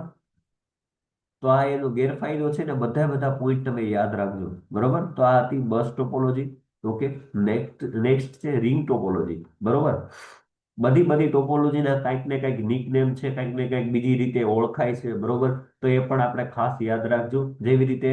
તો આ એનો ગેરફાયદો છે ને બધા બધા પોઈન્ટ તમે યાદ રાખજો. બરોબર. તો આ હતી બસ ટોપોલોજી. ઓકે, નેક્સ્ટ છે રિંગ ટોપોલોજી. બરોબર, બધી બધી ટોપોલોજીના કંઈક ને કંઈક નિકનેમ છે, કંઈક ને કંઈક બીજી રીતે ઓળખાય છે. બરોબર, તો એ પણ આપણે ખાસ યાદ રાખજો. જેવી રીતે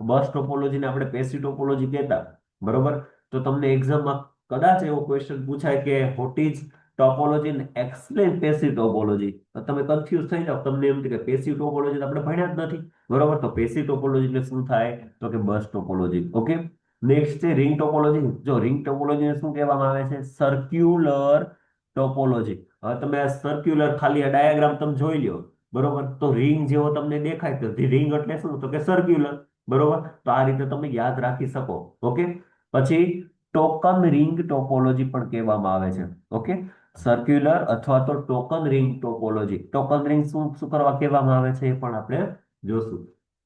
બસ ટોપોલોજીને આપણે પેસી ટોપોલોજી કહેતા. બરોબર, તો તમને એક્ઝામમાં કદાચ એવો ક્વેશ્ચન પૂછાય કે વોટ ઇઝ ટોપોલોજી અને એક્સપ્લેન પેસિવ ટોપોલોજી, તો તમે કન્ફ્યુઝ થઈ જાવ. તમને એમ કે પેસિવ ટોપોલોજી આપણે ભણ્યા જ નથી. બરોબર, તો પેસિવ ટોપોલોજી એટલે શું થાય? તો કે બસ ટોપોલોજી. ઓકે, નેક્સ્ટ છે રિંગ ટોપોલોજી. જો રિંગ ટોપોલોજીને શું કહેવામાં આવે છે? Circular topology. હવે તમે આ સર્ક્યુલર ખાલી આ ડાયાગ્રામ તમે જોઈ લો. બરોબર, તો રિંગ જેવો તમને દેખાય તો રિંગ એટલે શું? તો કે સર્ક્યુલર. બરોબર, તો આ રીતે તમે યાદ રાખી શકો. ઓકે, પછી ટોકન રિંગ ટોપોલોજી પણ કહેવામાં આવે છે. ઓકે, સર્ક્યુલર અથવા તો token ring topology. Token ring શું શું કરવા કહેવામાં આવે છે એ પણ આપણે જોશું.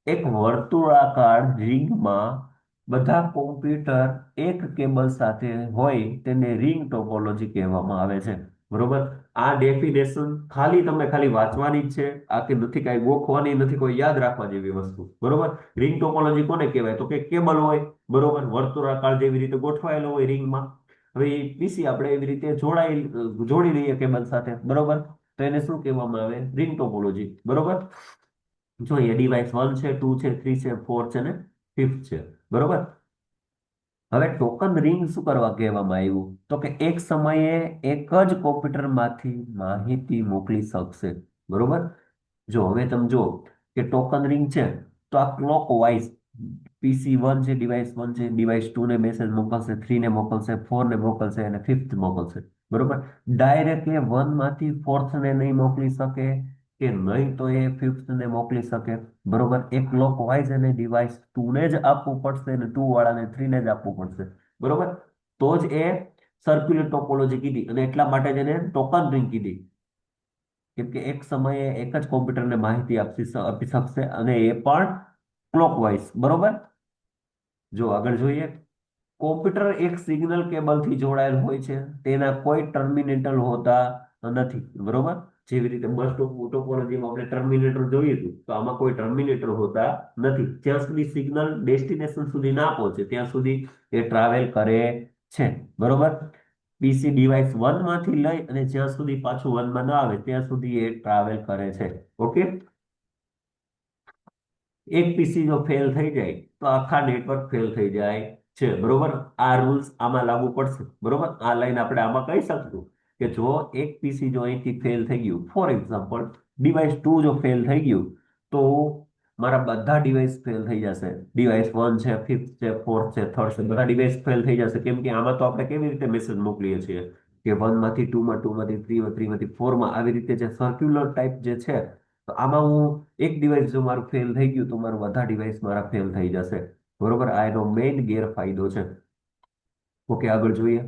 એક વર્તુળાકાર રિંગમાં બધા કોમ્પ્યુટર એક કેબલ સાથે હોય તેને રિંગ ટોપોલોજી કહેવામાં આવે છે. બરોબર, આ ડેફિનેશન ખાલી વાંચવાની જ છે. આ કે નથી કાંઈ ગોખવાની નથી, કોઈ યાદ રાખવા જેવી વસ્તુ. બરોબર, રિંગ ટોપોલોજી કોને કહેવાય? તો કે કેબલ હોય. બરોબર, વર્તુળાકાર જેવી રીતે ગોઠવાયેલો હોય રિંગમાં. હવે પીસી આપણે એવી રીતે જોડી લઈએ કેબલ સાથે. બરોબર, તો એને શું કહેવામાં આવે? Ring topology. બરોબર, જોઈએ ડિવાઇસ 1 છે, 2 છે, 3 છે, 4 છે ને 5th છે. બરોબર, હવે ટોકન રિંગ શું કરવા કહેવામાં આવ્યું? તો કે એક સમયે એક જ કોમ્પ્યુટરમાંથી માહિતી મોકલી શકશે. બરોબર, જો હવે તમે જો કે ટોકન રિંગ છે, તો આ ક્લોક વાઇઝ PC 1 છે, ડિવાઇસ 1 છે, ડિવાઇસ 2 ને મેસેજ મોકલશે, 3 ને મોકલશે, 4 ને મોકલશે અને 5th મોકલશે. બરોબર, ડાયરેક્ટ એ 1 માંથી 4th ને નહીં મોકલી શકે, કે નહીં તો એ 5th ને મોકલી શકે. બરોબર, એક ક્લોક વાઇઝ એને ડિવાઇસ 2 ને જ આપવું પડશે અને 2 વાળાને 3 ને જ આપવું પડશે. બરોબર, તો જ એ સર્ક્યુલર ટોપોલોજી કીધી અને એટલા માટે જ એને ટોકન રિંગ કીધી. કેમ કે એક સમયે એક જ કોમ્પ્યુટરને માહિતી આપી શકશે અને એ પણ ક્લોકવાઇઝ. બરોબર, જો આગળ જોઈએ. કોમ્પ્યુટર એક સિગ્નલ કેબલથી જોડાયેલ હોય છે, તેના કોઈ ટર્મિનેટર હોતા નથી. બરોબર, જેવી રીતે બસ ટોપોલોજીમાં આપણે ટર્મિનેટર જોયું હતું, તો આમાં કોઈ ટર્મિનેટર હોતા નથી. જ્યાં સુધી સિગ્નલ ડેસ્ટિનેશન સુધી ના પહોંચે ત્યાં સુધી એ ટ્રાવેલ કરે છે. બરોબર, પીસી ડિવાઇસ 1 માંથી લઈ અને જ્યાં સુધી પાછું 1 માં ના આવે ત્યાં સુધી એ ટ્રાવેલ કરે છે. ઓકે, એક પીસી જો ફેલ થઈ જાય તો આખા નેટવર્ક ફેલ થઈ જાય છે. બરોબર, આ રૂલ્સ આમાં લાગુ પડશે. બરોબર, આ લાઈન આપણે આમાં કહી શકશું કે જો એક પીસી જો અહીંથી ફેલ થઈ ગયું, ફોર એક્ઝામ્પલ ડિવાઇસ 2 જો ફેલ થઈ ગયું, તો મારા બધા ડિવાઇસ ફેલ થઈ જશે. ડિવાઇસ 1 છે, 5th છે, 4th છે, 3rd છે, બધા ડિવાઇસ ફેલ થઈ જશે. કેમ કે આમાં તો આપણે કેવી રીતે મેસેજ મોકલીએ છીએ કે 1 માંથી 2 માં, 2 માંથી 3 માં, 3 માંથી 4 માં, આવી રીતે જે સર્ક્યુલર ટાઈપ જે છે. તો આમાં હું એક ડિવાઇસ જો મારું ફેલ થઈ ગયું તો મારું બધા ડિવાઇસ મારા ફેલ થઈ જશે. બરોબર, આ એનો મેઇન ગેરફાયદો છે. ઓકે, આગળ જોઈએ.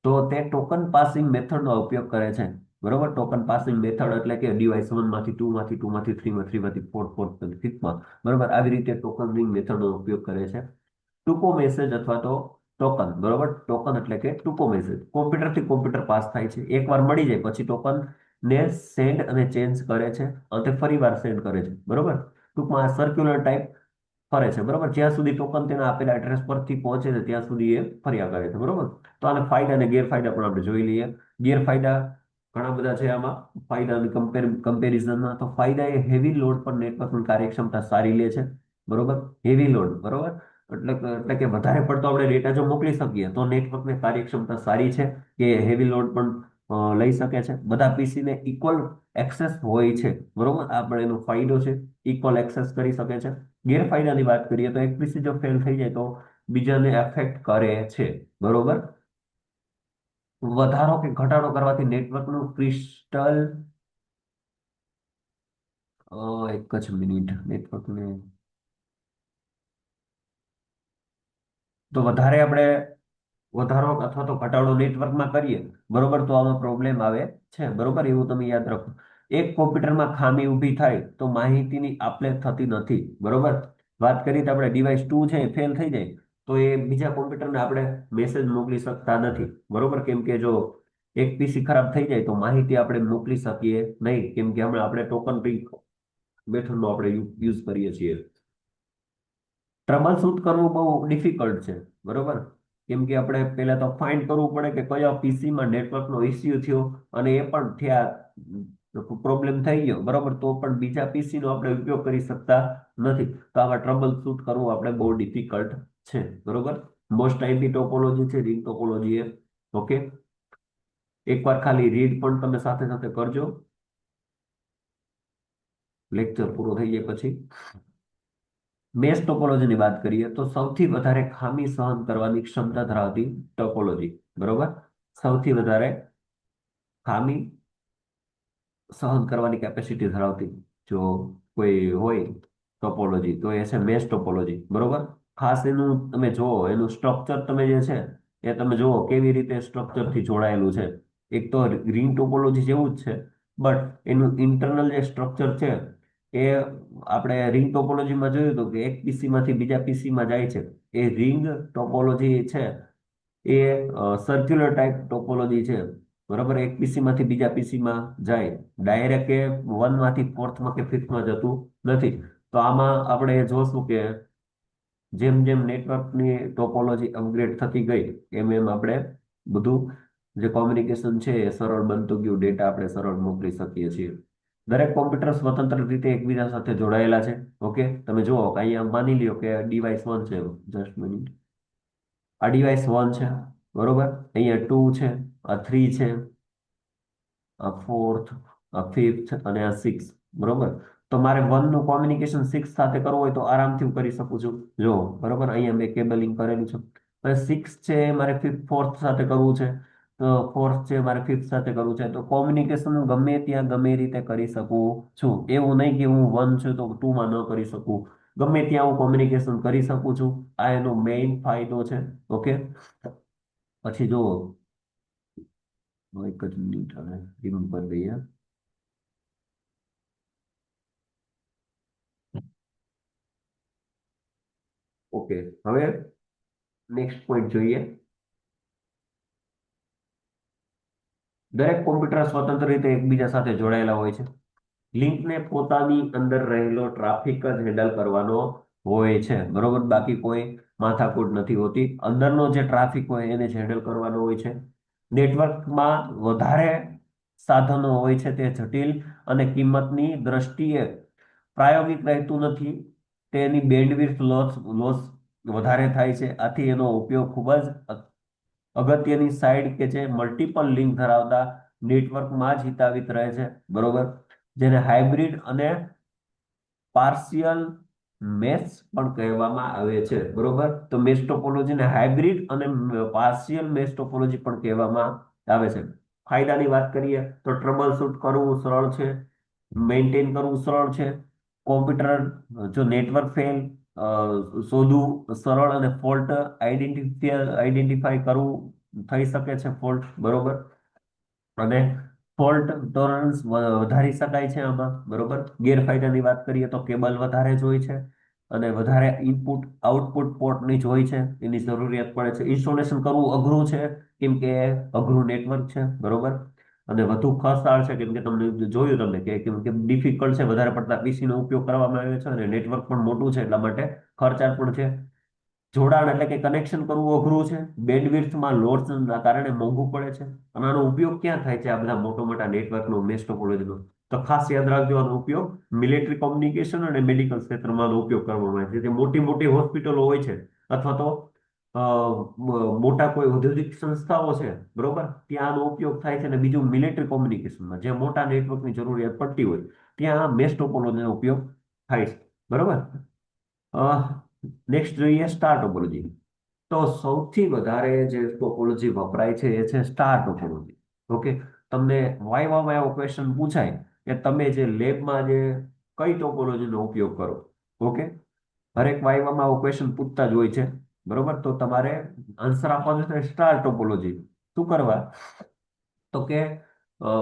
તો તે ટોકન પાસિંગ મેથડનો ઉપયોગ કરે છે. બરોબર, ટોકન પાસિંગ મેથડ એટલે કે ડિવાઇસ 1 માંથી 2 માંથી, 2 માંથી 3 માં, 3 માંથી 4, 4 માંથી 5 માં. બરોબર, આવી રીતે ટોકન રિંગ મેથડનો ઉપયોગ કરે છે. ટૂંકો મેસેજ અથવા તો ટોકન. બરોબર, ટોકન એટલે કે ટૂંકો મેસેજ કોમ્પ્યુટરથી કોમ્પ્યુટર પાસ થાય છે. એકવાર મળી જાય પછી ટોકન ને સેન્ડ અને ચેન્જ કરે છે અને ફરી વાર સેન્ડ કરે છે. બરોબર, ટૂંકમાં સર્ક્યુલર ટાઈપ ફરે છે. બરોબર, જ્યાં સુધી ટોકન તેના આપેલા એડ્રેસ પરથી પહોંચે છે ત્યાં સુધી એ ફર્યા કરે છે. બરોબર, તો આના ફાયદા અને ગેરફાયદા પણ આપણે જોઈ લઈએ. ગેરફાયદા ઘણા બધા છે આમાં. ફાયદાની કમ્પેરિઝનમાં તો ફાયદા એ હેવી લોડ પર નેટવર્કની કાર્યક્ષમતા સારી લે છે. બરોબર, હેવી લોડ. બરોબર, એટલે કે વધારે પડતો આપણે ડેટા જો મોકલી શકીએ તો નેટવર્કની કાર્યક્ષમતા સારી છે, કે હેવી લોડ પણ લઈ શકે છે. બધા પીસીને ઇક્વલ એક્સેસ હોય છે. બરોબર, આ પણ એનો ફાયદો છે, ઇક્વલ એક્સેસ કરી શકે છે. ગેરફાયદાની વાત કરીએ તો એક પીસી જો ફેલ થઈ જાય તો બીજાને એફેક્ટ કરે છે. બરોબર, વધારો કે ઘટાડો કરવાથી નેટવર્કનું ક્રિસ્ટલ, એક જ મિનિટ, નેટવર્કને તો વધારે આપણે વધારો અથવા તો ઘટાડો નેટવર્કમાં કરીએ. બરોબર, તો આમાં પ્રોબ્લેમ આવે છે. બરોબર, એવું તમે યાદ રાખો. એક કોમ્પ્યુટરમાં ખામી ઊભી થાય તો માહિતીની આપલે થતી નથી. બરોબર, વાત કરીએ તો આપણે ડિવાઇસ 2 છે ફેલ થઈ જાય તો એ બીજા કોમ્પ્યુટરને આપણે મેસેજ મોકલી શકતા નથી. બરોબર, કેમ કે જો એક પીસી ખરાબ થઈ જાય તો માહિતી આપણે મોકલી શકીએ નહીં, કેમ કે હમણાં આપણે ટોકન રિંગ મેથડનો આપણે યુઝ કરીએ છીએ. ટ્રબલ શૂટ કરવું બહુ ડિફિકલ્ટ છે. બરોબર, કેમ કે આપણે પહેલા તો ફાઇન્ડ કરવું પડે કે કયા પીસીમાં નેટવર્કનો ઇસ્યુ થયો, અને એ પણ થયા, પ્રોબ્લેમ થઈ ગયો બરોબર, તો પણ બીજા પીસી નો આપણે ઉપયોગ કરી શકતા નથી. તો આમાં ટ્રબલ શૂટ કરવું આપણે બહુ ડિફિકલ્ટ છે બરોબર. મોસ્ટ આઈપી ટોપોલોજી છે રિંગ ટોપોલોજી એ. ઓકે, એકવાર ખાલી રીડ પણ તમે સાથે સાથે કરજો લેક્ચર પૂરો થઈ જાય પછી. મેશ ટોપોલોજીની વાત કરીએ તો સૌથી વધારે ખામી સહન કરવાની ક્ષમતા ધરાવતી ટોપોલોજી બરોબર. સૌથી વધારે ખામી સહન કરવાની કેપેસિટી ધરાવતી જો કોઈ હોય ટોપોલોજી તો એ છે મેશ ટોપોલોજી બરોબર. ખાસ એનું તમે જુઓ, એનું સ્ટ્રક્ચર તમે જે છે એ તમે જુઓ કેવી રીતે સ્ટ્રક્ચર થી જોડાયેલું છે. એક તો રિંગ ટોપોલોજી જેવું જ છે, બટ એનું ઇન્ટરનલ જે સ્ટ્રક્ચર છે એ આપણે રિંગ ટોપોલોજીમાં જોયું હતું કે એક પીસી માંથી બીજા પીસી માં જાય છે. એ રિંગ ટોપોલોજી છે એ સર્ક્યુલર ટાઈપ ટોપોલોજી છે બરાબર. એક પીસી માંથી બીજા પીસી માં જાય, ડાયરેક્ટ એ વન માંથી ફોર્થમાં કે ફિફ્થમાં જતું નથી. તો આમાં આપણે જોશું કે જેમ જેમ નેટવર્કની ટોપોલોજી અપગ્રેડ થતી ગઈ એમ એમ આપણે બધું જે કોમ્યુનિકેશન છે એ સરળ બનતું ગયું, ડેટા આપણે સરળ મોકલી શકીએ છીએ. દરેક કોમ્પ્યુટર સ્વતંત્ર રીતે એકબીજા સાથે જોડાયેલા છે. ઓકે, તમે જુઓ કે અહીંયા માની લ્યો કે ડિવાઇસ વન છે, જસ્ટ મિનિટ, આ ડિવાઇસ વન છે બરોબર, અહીંયા ટુ છે, આ થ્રી છે, આ ફોર્થ, આ ફિફ્થ અને આ સિક્સ બરોબર. તો મારે વન નું કોમ્યુનિકેશન સિક્સ સાથે કરવું હોય તો આરામથી હું કરી શકું છું. જો બરોબર, અહીંયા મેં કેબલિંગ કરેલું છે. હવે સિક્સ છે મારે ફિફ્થ ફોર્થ સાથે કરવું છે, તો ફોર્થ છે મારે ફિફ્થ સાથે કરવું છે, તો કોમ્યુનિકેશન હું ગમે ત્યાં ગમે રીતે કરી શકું છું. એવું નહીં કે હું વન છું તો ટુ માં ન કરી શકું, ગમે ત્યાં હું કોમ્યુનિકેશન કરી શકું છું. આ એનો મેઇન ફાયદો છે. ઓકે, પછી જુઓ, એક જ મિનિટ હવે રિમૂવ કરી દઈએ. ઓકે, હવે નેક્સ્ટ પોઈન્ટ જોઈએ. દરેક કોમ્પ્યુટર સ્વતંત્ર રીતે એકબીજા સાથે જોડાયેલા હોય છે. લિંકને પોતાની અંદર રહેલો ટ્રાફિક જ હેન્ડલ કરવાનો હોય છે બરોબર. બાકી કોઈ માથાકૂટ નથી હોતી, અંદરનો જે ટ્રાફિક હોય એને જ હેન્ડલ કરવાનો હોય છે. નેટવર્કમાં વધારે સાધનો હોય છે તે જટિલ અને કિંમતની દ્રષ્ટિએ પ્રાયોગિક રહેતું નથી. તેની બેન્ડવિડ્થ લોસ વધારે થાય છે. આથી એનો ઉપયોગ ખૂબ જ અગત્યની સાઇડ કે જે મલ્ટિપલ લિંક ધરાવતા નેટવર્કમાં જ હિતાવિત રહે છે બરોબર. જેને હાઇબ્રિડ અને પાર્શિયલ મેશ પણ કહેવામાં આવે છે બરોબર. તો મેશ ટોપોલોજીને હાઇબ્રિડ અને પાર્શિયલ મેશ ટોપોલોજી પણ કહેવામાં આવે છે. ફાયદાની વાત કરીએ તો ટ્રબલ શૂટ કરવું સરળ છે, મેન્ટેન કરવું સરળ છે, કોમ્પ્યુટર જો નેટવર્ક ફેલ શોધવું સરળ, અને ફોલ્ટ આઈડેન્ટિફાઈ કરવું થઈ શકે છે ફોલ્ટ બરોબર. અને ફોલ્ટ ટોલરન્સ વધારી શકાય છે આમાં બરોબર. ગેરફાયદાની વાત કરીએ તો કેબલ વધારે જ હોય છે, અને વધારે ઇનપુટ આઉટપુટ પોર્ટની જ હોય છે, એની જરૂરિયાત પડે છે. ઇન્સ્ટોલેશન કરવું અઘરું છે કેમ કે અઘરું નેટવર્ક છે બરોબર. અને વધુ ખર્ચાળ છે કેમ કે તમને જોયું તમે કે કેમ કે ડિફિકલ્ટ છે, વધારે પડતા પીસી નો ઉપયોગ કરવામાં આવે છે, અને નેટવર્ક પણ મોટું છે એટલા માટે ખર્ચાળ પણ છે. જોડાણ એટલે કે કનેક્શન કરવું અઘરું છે, બેન્ડવિડ્થમાં લોડ્સના કારણે મોંઘું પડે છે. અને આનો ઉપયોગ ક્યાં થાય છે આ બધા મોટા મોટા નેટવર્કનો, મેશ ટોપોલોજીનો? તો ખાસ યાદ રાખજો, આનો ઉપયોગ મિલિટરી કોમ્યુનિકેશન અને મેડિકલ ક્ષેત્રમાં આનો ઉપયોગ કરવામાં આવે છે. જે મોટી મોટી હોસ્પિટલો હોય છે અથવા તો મોટા કોઈ ઔદ્યોગિક સંસ્થાઓ છે બરોબર, ત્યાં આનો ઉપયોગ થાય છે. અને બીજું મિલિટરી કોમ્યુનિકેશનમાં જે મોટા નેટવર્કની જરૂરિયાત પડતી હોય ત્યાં મેશ ટોપોલોજીનો ઉપયોગ થાય છે બરોબર. નેક્સ્ટ જોઈએ સ્ટાર ટોપોલોજી. તો સૌથી વધારે જે ટોપોલોજી વપરાય છે એ છે સ્ટાર ટોપોલોજી. ઓકે, તમને વાયવામાં એવો ક્વેશ્ચન પૂછાય કે તમે જે લેબમાં જે કઈ ટોપોલોજીનો ઉપયોગ કરો. ઓકે, હરેક વાયવામાં આવો ક્વેશ્ચન પૂછતા જ હોય છે બરોબર. તો તમારે આન્સર આપવાનો છે સ્ટાર ટોપોલોજી. શું કરવા? તો કે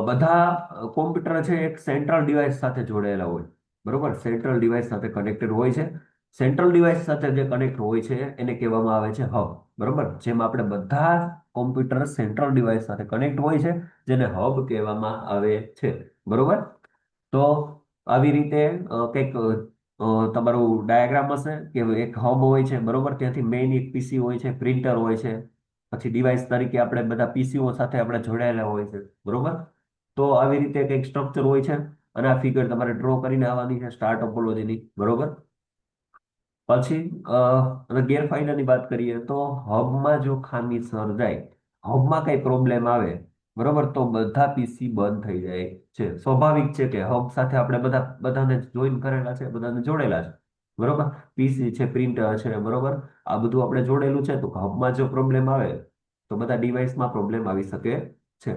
બધા કોમ્પ્યુટર છે એક સેન્ટ્રલ ડિવાઇસ સાથે જોડાયેલા હોય બરોબર. સેન્ટ્રલ ડિવાઇસ સાથે કનેક્ટેડ હોય છે. સેન્ટ્રલ ડિવાઇસ સાથે જે કનેક્ટ હોય છે એને કહેવામાં આવે છે હબ બરોબર. જેમ આપણે બધા કોમ્પ્યુટર સેન્ટ્રલ ડિવાઇસ સાથે કનેક્ટ હોય છે, જેને હબ કહેવામાં આવે છે બરોબર. તો આવી રીતે કંઈક તમારું ડાયાગ્રામ હશે કે એક હબ હોય છે બરોબર, ત્યાંથી મેઇન એક પીસી હોય છે, પ્રિન્ટર હોય છે, પછી ડિવાઇસ તરીકે આપણે બધા પીસીઓ સાથે આપણે જોડાયેલા હોય છે બરોબર. તો આવી રીતે કંઈક સ્ટ્રક્ચર હોય છે અને આ ફિગર તમારે ડ્રો કરીને આવવાની છે સ્ટાર ટોપોલોજીની બરોબર. પછી અને ગેરફાયદાની વાત કરીએ તો હબમાં જો ખામી સર્જાય, હબમાં કઈ પ્રોબ્લેમ આવે બરોબર, તો બધા પીસી બંધ થઈ જાય છે. સ્વાભાવિક છે કે હબ સાથે આપણે બધાને જોઈન કરેલા છે, બધાને જોડેલા છે બરોબર. પીસી છે, પ્રિન્ટર છે બરોબર, આ બધું આપણે જોડેલું છે, તો હબમાં જો પ્રોબ્લેમ આવે તો બધા ડિવાઇસમાં પ્રોબ્લેમ આવી શકે છે.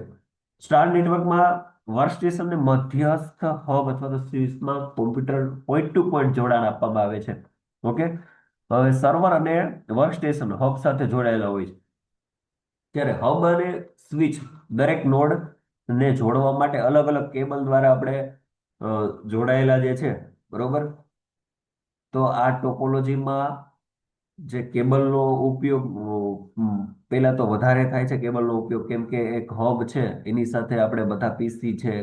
સ્ટાર નેટવર્કમાં વર્કસ્ટેશનને મધ્યસ્થ હબ અથવા તો સ્વિચમાં કોમ્પ્યુટર પોઈન્ટ ટુ પોઈન્ટ જોડાણ આપવામાં આવે છે. ઓકે. હવે સર્વર અને વર્કસ્ટેશન હબ સાથે જોડાયેલા હોય છે. ત્યારે હબ અને સ્વિચ દરેક નોડ ને જોડવા માટે અલગ અલગ કેબલ દ્વારા આપણે જોડાયેલા જે છે બરોબર. તો આ ટોપોલોજીમાં જે કેબલનો ઉપયોગ પહેલા તો વધારે થાય છે કેબલનો ઉપયોગ, કેમ કે એક હબ છે એની સાથે આપણે બધા પીસી છે,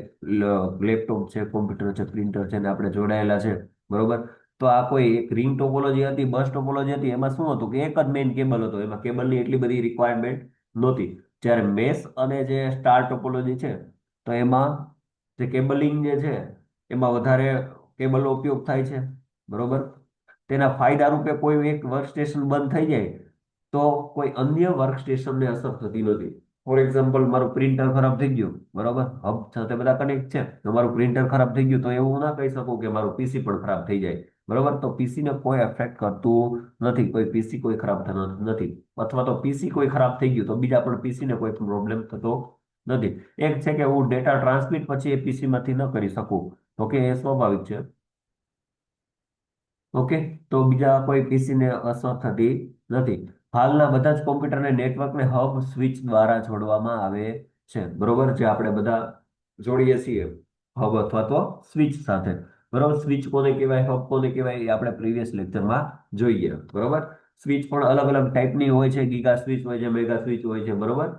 લેપટોપ છે, કોમ્પ્યુટર છે, પ્રિન્ટર છે ને આપણે જોડાયેલા છે બરોબર. તો આ કોઈ એક રિંગ ટોપોલોજી હતી, બસ ટોપોલોજી હતી, એમાં શું હતું કે એક જ મેઇન કેબલ હતો, એમાં કેબલની એટલી બધી રિક્વાયરમેન્ટ નહોતી. જ્યારે મેશ અને જે સ્ટાર ટોપોલોજી છે તો એમાં જે કેબલિંગ જે છે એમાં વધારે કેબલનો ઉપયોગ થાય છે બરોબર. તેના ફાયદા રૂપે કોઈ એક વર્કસ્ટેશન બંધ થઈ જાય તો કોઈ અન્ય વર્કસ્ટેશનને અસર થતી નથી. ફોર એક્ઝામ્પલ, મારું પ્રિન્ટર ખરાબ થઈ ગયું બરોબર, હબ સાથે બધા કનેક્ટ છે, તો મારું પ્રિન્ટર ખરાબ થઈ ગયું તો એવું ના કહી શકું કે મારું પીસી પણ ખરાબ થઈ જાય બરોબર. તો પીસી ને કોઈ એફેક્ટ કરતું નથી, કોઈ પીસી કોઈ ખરાબ થતું નથી, અથવા તો પીસી કોઈ ખરાબ થઈ ગયું તો બીજા પણ પીસી ને કોઈ પ્રોબ્લેમ થતો નથી. એક છે કે હું ડેટા ટ્રાન્સમિટ પછી એ પીસી માંથી ન કરી શકું, તો કે એ સ્વાભાવિક છે. ઓકે. તો બીજા કોઈ પીસીને અસર થતી નથી. હાલના બધા જ કોમ્પ્યુટરને નેટવર્કને હબ સ્વિચ દ્વારા જોડવામાં આવે છે બરોબર, જે આપણે બધા જોડીએ છીએ હબ અથવા તો સ્વિચ સાથે બરોબર. સ્વિચ કોને કહેવાય, હબ કોને કહેવાય, એ આપણે પ્રીવિયસ લેક્ચરમાં જોઈએ બરોબર. સ્વિચ પણ અલગ અલગ ટાઈપની હોય છે, ગીગા સ્વિચ હોય છે, મેગા સ્વિચ હોય છે બરોબર,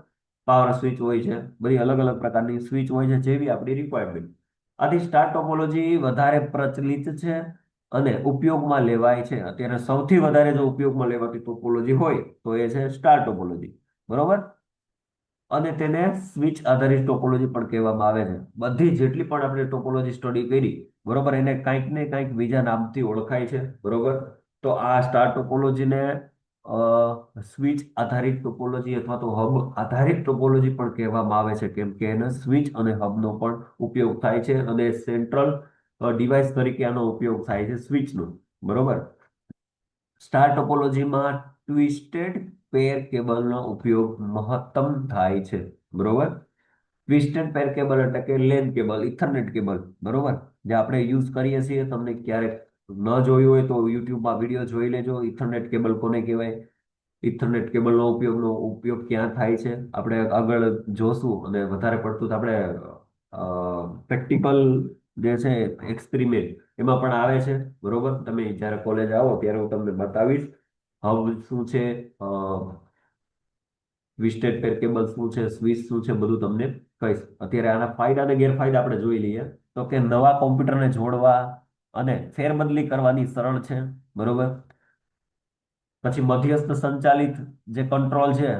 પાવર સ્વિચ હોય છે, બધી અલગ અલગ પ્રકારની સ્વિચ હોય છે જેવી આપણી રિક્વાયરમેન્ટ. આથી સ્ટાર ટોપોલોજી વધારે પ્રચલિત છે અને ઉપયોગમાં લેવાય છે. અત્યારે સૌથી વધારે જો ઉપયોગમાં લેવાતી ટોપોલોજી હોય તો એ છે સ્ટાર ટોપોલોજી બરોબર. અને તેને સ્વિચ આધારિત ટોપોલોજી પણ કહેવામાં આવે છે. બધી જેટલી પણ આપણે ટોપોલોજી સ્ટડી કરી બરોબર, એને કંઈક ને કંઈક બીજા નામથી ઓળખાય છે બરોબર. તો આ સ્ટાર ટોપોલોજીને સ્વિચ આધારિત ટોપોલોજી અથવા તો હબ આધારિત ટોપોલોજી પણ કહેવામાં આવે છે, કેમ કે એને સ્વિચ અને હબનો પણ ઉપયોગ થાય છે અને સેન્ટ્રલ ડિવાઇસ તરીકે આનો ઉપયોગ થાય છે સ્વિચનો બરોબર. સ્ટાર ટોપોલોજીમાં ટ્વિસ્ટેડ પેર કેબલનો ઉપયોગ મહત્તમ થાય છે બરોબર. ટ્વિસ્ટેડ પેર કેબલ એટલે કે લેન કેબલ, ઇથરનેટ કેબલ બરોબર, જે આપણે યુઝ કરીએ છીએ. તમને ક્યારેક ન જોયું હોય તો યુટ્યુબમાં વિડીયો જોઈ લેજો, ઇથરનેટ કેબલ કોને કહેવાય, ઇથરનેટ કેબલનો ઉપયોગ ક્યાં થાય છે આપણે આગળ જોશું. અને વધારે પડતું તો આપણે પ્રેક્ટિકલ જે છે એક્સપેરિમેન્ટ એમાં પણ આવે છે બરોબર. તમે જ્યારે કોલેજ આવો ત્યારે હું તમને બતાવીશ હબ શું છે, ટ્વિસ્ટેડ પેર કેબલ શું છે, સ્વિચ શું છે, બધું તમને કહીશ. અત્યારે આના ફાયદા અને ગેરફાયદા આપણે જોઈ લઈએ. તો કે નવા કોમ્પ્યુટરને જોડવા અને ફેરબદલી કરવાની સરળ છે બરોબર. પછી મધ્યસ્થ સંચાલિત જે કંટ્રોલ છે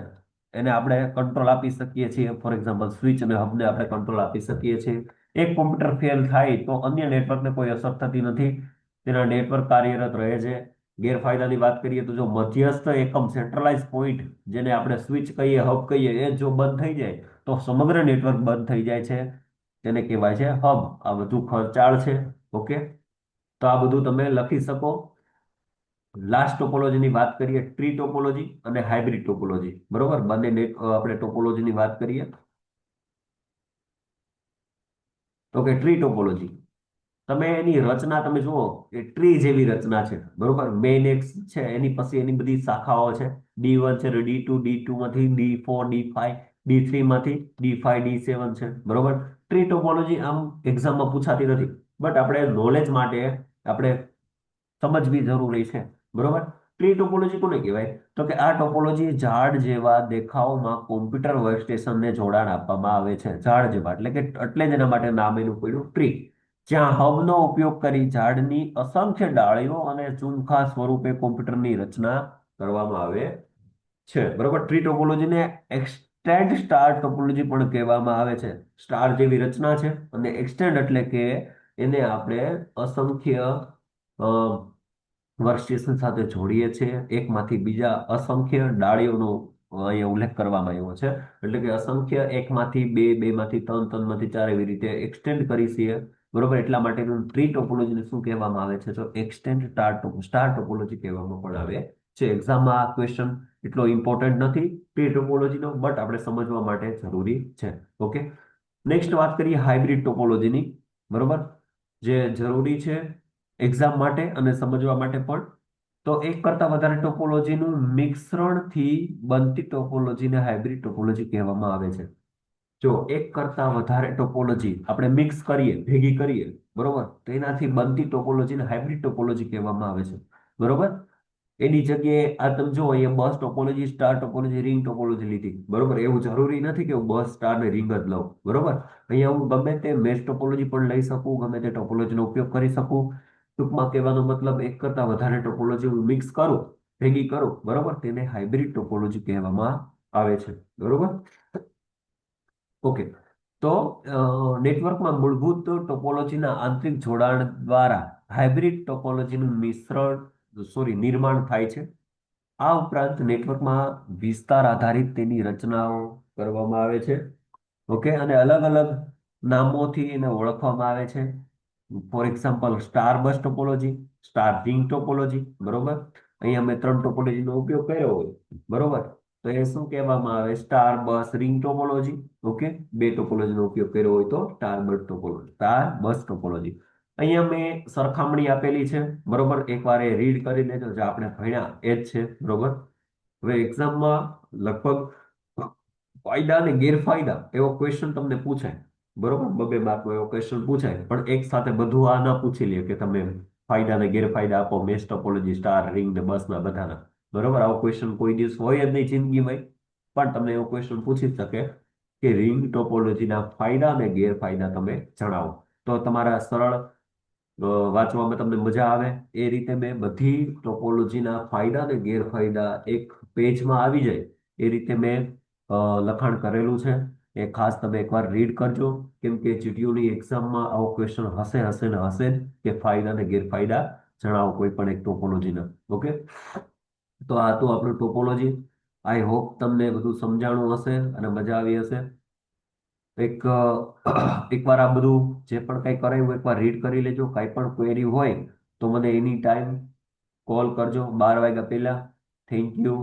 એને આપણે કંટ્રોલ આપી શકીએ છીએ. ફોર એક્ઝામ્પલ, સ્વિચ અને હબને આપણે કંટ્રોલ આપી શકીએ છીએ. એક કોમ્પ્યુટર ફેલ થાય તો અન્ય નેટવર્કને કોઈ અસર થતી નથી, તેના નેટવર્ક કાર્યરત રહે છે. ગેરફાયદાની વાત કરીએ તો જો મધ્યસ્થ એકમ સેન્ટ્રલાઇઝ પોઈન્ટ, જેને આપણે સ્વિચ કહીએ, હબ કહીએ, એ જો બંધ થઈ જાય તો સમગ્ર નેટવર્ક બંધ થઈ જાય છે, તેને કહેવાય છે હબ. આ બધું ખર્ચાળ છે. ઓકે. તો આ બધું તમે લખી શકો. લાસ્ટ ટોપોલોજીની વાત કરીએ, ટ્રી ટોપોલોજી અને હાઇબ્રિડ ટોપોલોજી બરોબર. બંને આપણે ટોપોલોજીની વાત કરીએ તો કે ટ્રી ટોપોલોજી, તમે એની રચના તમે જુઓ એ ટ્રી જેવી રચના છે બરોબર. મેઇન એક છે, એની પછી એની બધી શાખાઓ છે. D1 છે, D2 માંથી D4, D5, D3 માંથી D5, D7 છે બરોબર. ટ્રી ટોપોલોજી આમ એક્ઝામમાં પૂછાતી નથી, બટ આપણે નોલેજ માટે આપણે સમજવી જરૂરી છે બરોબર. ટ્રી ટોપોલોજી કોને કહેવાય, તો કે આ ટોપોલોજી ઝાડ જેવા દેખાવમાં કોમ્પ્યુટર વર્કસ્ટેશનને જોડાણ આપવામાં આવે છે. ઝાડ જેવા એટલે કે એટલે જ એના માટે નામ એનું પડ્યું ટ્રી જ્યાં હબનો ઉપયોગ કરી ઝાડની અસંખ્ય ડાળીઓ અને ઝુમખા સ્વરૂપે કોમ્પ્યુટરની રચના કરવામાં આવે છે. બરોબર, ટ્રી ટોપોલોજીને એક્સટેન્ડ સ્ટાર ટોપોલોજી પણ કહેવામાં આવે છે. સ્ટાર જેવી રચના છે અને એક્સટેન્ડ એટલે કે એને આપણે અસંખ્ય વર્કસ્ટેશન સાથે જોડીએ છીએ. એકમાંથી બીજા અસંખ્ય ડાળીઓનો અહીંયા ઉલ્લેખ કરવામાં આવ્યો છે. એટલે કે અસંખ્ય એકમાંથી બે, બેમાંથી ત્રણ, ત્રણમાંથી ચાર એવી રીતે એક્સટેન્ડ કરી છીએ. બરોબર, એટલા માટે ટ્રી ટોપોલોજીને શું કહેવામાં આવે છે? તો એક્સટેન્ડ સ્ટાર ટોપોલોજી કહેવામાં પણ આવે છે. એક્ઝામમાં આ ક્વેશ્ચન એટલો ઇમ્પોર્ટન્ટ નથી ટ્રી ટોપોલોજીનો, બટ આપણે સમજવા માટે જરૂરી છે. ઓકે, નેક્સ્ટ વાત કરીએ હાઇબ્રિડ ટોપોલોજીની. બરોબર, જે જરૂરી છે એક્ઝામ માટે અને સમજવા માટે પણ. તો એક કરતા વધારે ટોપોલોજીનું મિશ્રણથી બનતી ટોપોલોજીને હાઇબ્રિડ ટોપોલોજી કહેવામાં આવે છે. જો એક કરતા વધારે ટોપોલોજી આપણે મિક્સ કરીએ, ભેગી કરીએ, બરોબર, તો એનાથી બનતી ટોપોલોજીને હાઇબ્રિડ ટોપોલોજી કહેવામાં આવે છે. બરોબર, એની જગ્યાએ આ તમે જો અહીંયા બસ topology, star topology, ring topology લીધી. બરોબર, એવું જરૂરી નથી કે હું બસ, સ્ટાર ને રિંગ જ લઉં. બરોબર, અહીંયા હું ગમે તે મેશ ટોપોલોજી પણ લઈ શકું, ગમે તે ટોપોલોજીનો ઉપયોગ કરી શકું. ટૂંકમાં કહેવાનો મતલબ એક કરતા વધારે ટોપોલોજી હું મિક્સ કરું, ભેગી કરું, બરોબર, તેને હાઇબ્રિડ ટોપોલોજી કહેવામાં આવે છે. બરોબર, ઓકે. તો નેટવર્કમાં મૂળભૂત ટોપોલોજીના આંતરિક જોડાણ દ્વારા હાઇબ્રિડ ટોપોલોજીનું નિર્માણ થાય છે. આ ઉપરાંત નેટવર્કમાં વિસ્તાર આધારિત તેની રચનાઓ કરવામાં આવે છે. ઓકે, અને અલગ અલગ નામોથી એને ઓળખવામાં આવે છે. For example star bus topology, star ring topology. બરોબર, અહીંયા મેં ત્રણ ટોપોલોજીનો ઉપયોગ કર્યો હોય. બરોબર, તો એ શું કહેવામાં આવે? સ્ટાર બસ રિંગ ટોપોલોજી. ઓકે, બે ટોપોલોજીનો ઉપયોગ કર્યો હોય તો સ્ટાર બસ ટોપોલોજી. અહીંયા મેં સરખામણી આપેલી છે. બરોબર, એકવાર એ રીડ કરી લેજો, જે આપણે ભણ્યા એ જ છે. બરોબર, હવે એક્ઝામમાં લગભગ ફાયદા અને ગેરફાયદા એવો ક્વેશ્ચન તમને પૂછાય. બરોબર, બબે માર્કનો એવો ક્વેશ્ચન પૂછાય, પણ એક સાથે બધું આ ના પૂછી લે કે તમે ફાયદા અને ગેરફાયદા આપો મેશ ટોપોલોજી, સ્ટાર, રિંગ ને બસના બધાના. બરોબર, આવો ક્વેશ્ચન કોઈ દિવસ હોય જ નહીં જિંદગીમાં. પણ તમને એવો ક્વેશ્ચન પૂછી શકે કે રિંગ ટોપોલોજીના ફાયદા અને ગેરફાયદા તમે જણાવો. તો તમારા સરળ વાંચવામાં તમને મજા આવે એ રીતે મેં બધી ટોપોલોજીના ફાયદા અને ગેરફાયદા એક પેજમાં આવી જાય એ રીતે મેં લખાણ કરેલું છે. એ ખાસ તમે એકવાર રીડ કરજો, કેમ કે જીટીયુની એક્ઝામમાં આવો ક્વેશ્ચન હશે હશે ને હશે જ, કે ફાયદા અને ગેરફાયદા જણાવો કોઈ પણ એક ટોપોલોજીના. ઓકે, તો આ તો આપણું ટોપોલોજી. આઈ હોપ તમને બધું સમજાણું હશે અને મજા આવી હશે. એક એકવાર આ બધું જે પણ કંઈ કરાયું એકવાર રીડ કરી લેજો. કાંઈ પણ ક્વેરી હોય તો મને એની ટાઈમ કોલ કરજો 12 વાગ્યા પહેલા. Thank you.